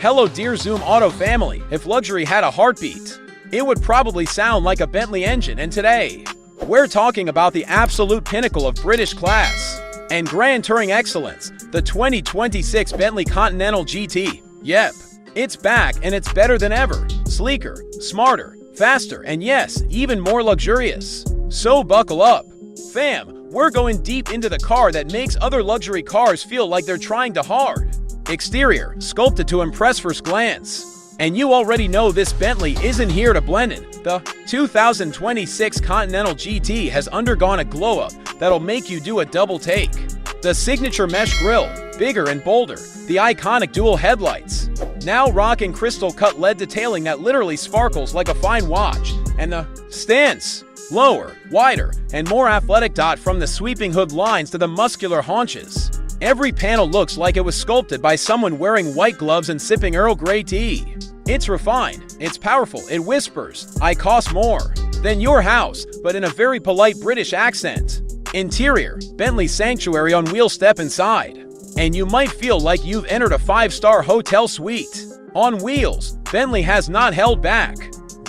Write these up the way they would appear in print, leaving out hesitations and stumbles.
Hello dear Zoom Auto family, if luxury had a heartbeat, it would probably sound like a Bentley engine, and today, we're talking about the absolute pinnacle of British class and grand touring excellence, the 2026 Bentley Continental GT. Yep, it's back and it's better than ever. Sleeker, smarter, faster, and yes, even more luxurious. So buckle up. Fam, we're going deep into the car that makes other luxury cars feel like they're trying too hard. Exterior, sculpted to impress first glance. And you already know this Bentley isn't here to blend in. The 2026 Continental GT has undergone a glow-up that'll make you do a double take. The signature mesh grille, bigger and bolder, the iconic dual headlights, now rocking crystal-cut LED detailing that literally sparkles like a fine watch, and the stance, lower, wider, and more athletic. From the sweeping hood lines to the muscular haunches, every panel looks like it was sculpted by someone wearing white gloves and sipping Earl Grey tea. It's refined, it's powerful, it whispers, "I cost more than your house," but in a very polite British accent. Interior, Bentley sanctuary on wheels. Step inside, and you might feel like you've entered a five-star hotel suite. On wheels, Bentley has not held back.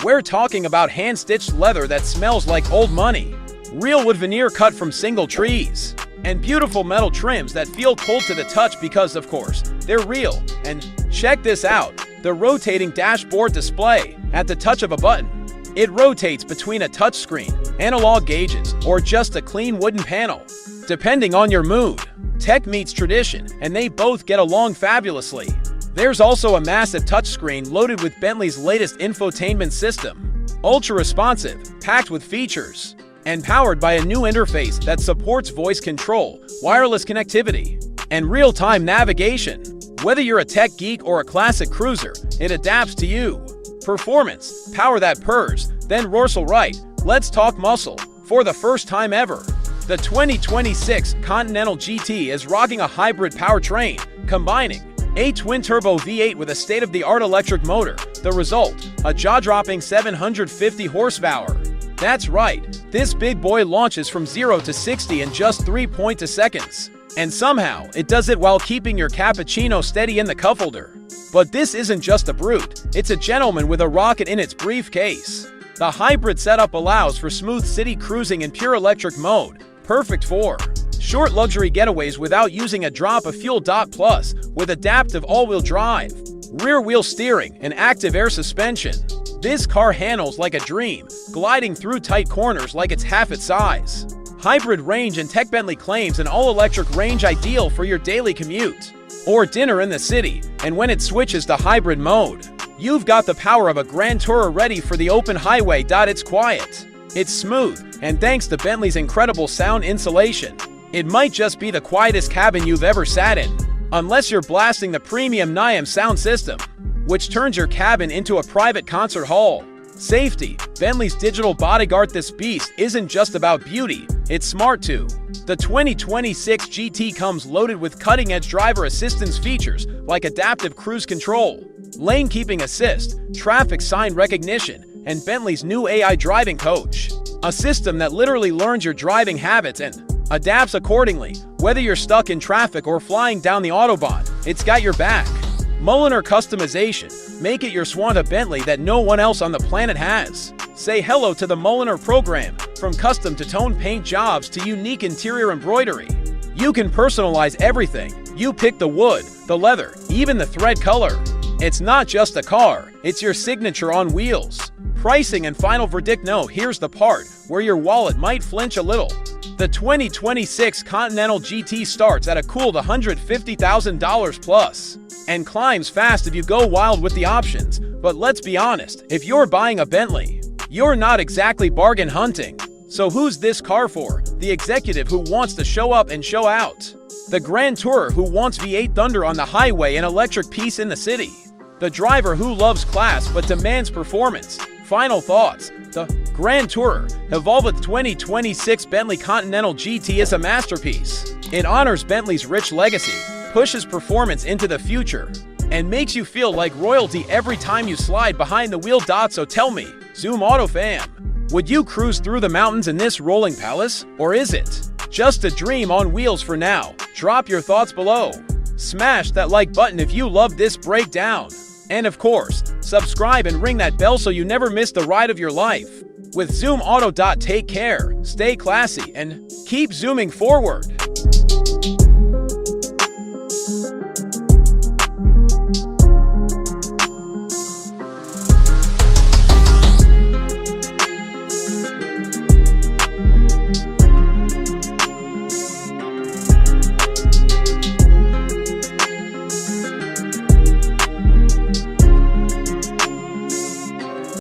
We're talking about hand-stitched leather that smells like old money, real wood veneer cut from single trees, and beautiful metal trims that feel cold to the touch because, of course, they're real. And check this out, the rotating dashboard display. At the touch of a button, it rotates between a touchscreen, analog gauges, or just a clean wooden panel, depending on your mood. Tech meets tradition, and they both get along fabulously. There's also a massive touchscreen loaded with Bentley's latest infotainment system, ultra-responsive, packed with features, and powered by a new interface that supports voice control, wireless connectivity, and real-time navigation. Whether you're a tech geek or a classic cruiser, it adapts to you. Performance, power that purrs, then roars right. Let's talk muscle. For the first time ever, the 2026 Continental GT is rocking a hybrid powertrain, combining a twin-turbo V8 with a state-of-the-art electric motor. The result, a jaw-dropping 750 horsepower. That's right, this big boy launches from 0 to 60 in just 3.2 seconds. And somehow, it does it while keeping your cappuccino steady in the cup holder. But this isn't just a brute, it's a gentleman with a rocket in its briefcase. The hybrid setup allows for smooth city cruising in pure electric mode, perfect for short luxury getaways without using a drop of fuel. Plus, with adaptive all-wheel drive, rear-wheel steering, and active air suspension, this car handles like a dream, gliding through tight corners like it's half its size. Hybrid range and tech. Bentley claims an all-electric range ideal for your daily commute or dinner in the city, and when it switches to hybrid mode, you've got the power of a grand tourer ready for the open highway. It's quiet, it's smooth, and thanks to Bentley's incredible sound insulation, it might just be the quietest cabin you've ever sat in, unless you're blasting the premium Naim sound system, which turns your cabin into a private concert hall. Safety, Bentley's digital bodyguard. This beast isn't just about beauty, it's smart too. The 2026 GT comes loaded with cutting-edge driver assistance features like adaptive cruise control, lane keeping assist, traffic sign recognition, and Bentley's new AI driving coach, a system that literally learns your driving habits and adapts accordingly. Whether you're stuck in traffic or flying down the Autobahn, it's got your back. Mulliner customization. Make it your swan. A Bentley that no one else on the planet has. Say hello to the Mulliner program. From custom to tone paint jobs to unique interior embroidery, you can personalize everything. You pick the wood, the leather, even the thread color. It's not just a car, it's your signature on wheels. Pricing and final verdict. No, here's the part where your wallet might flinch a little. The 2026 Continental GT starts at a cool $150,000 plus, and climbs fast if you go wild with the options. But let's be honest, if you're buying a Bentley, you're not exactly bargain hunting. So who's this car for? The executive who wants to show up and show out. The grand tourer who wants V8 thunder on the highway and electric peace in the city. The driver who loves class but demands performance. Final thoughts. The grand tourer, evolved with 2026 Bentley Continental GT, is a masterpiece. It honors Bentley's rich legacy, pushes performance into the future, and makes you feel like royalty every time you slide behind the wheel. So tell me, Zoom Auto fam, would you cruise through the mountains in this rolling palace? Or is it just a dream on wheels for now? Drop your thoughts below. Smash that like button if you love this breakdown. And of course, subscribe and ring that bell so you never miss the ride of your life. With Zoom Auto. Take care, stay classy, and keep zooming forward.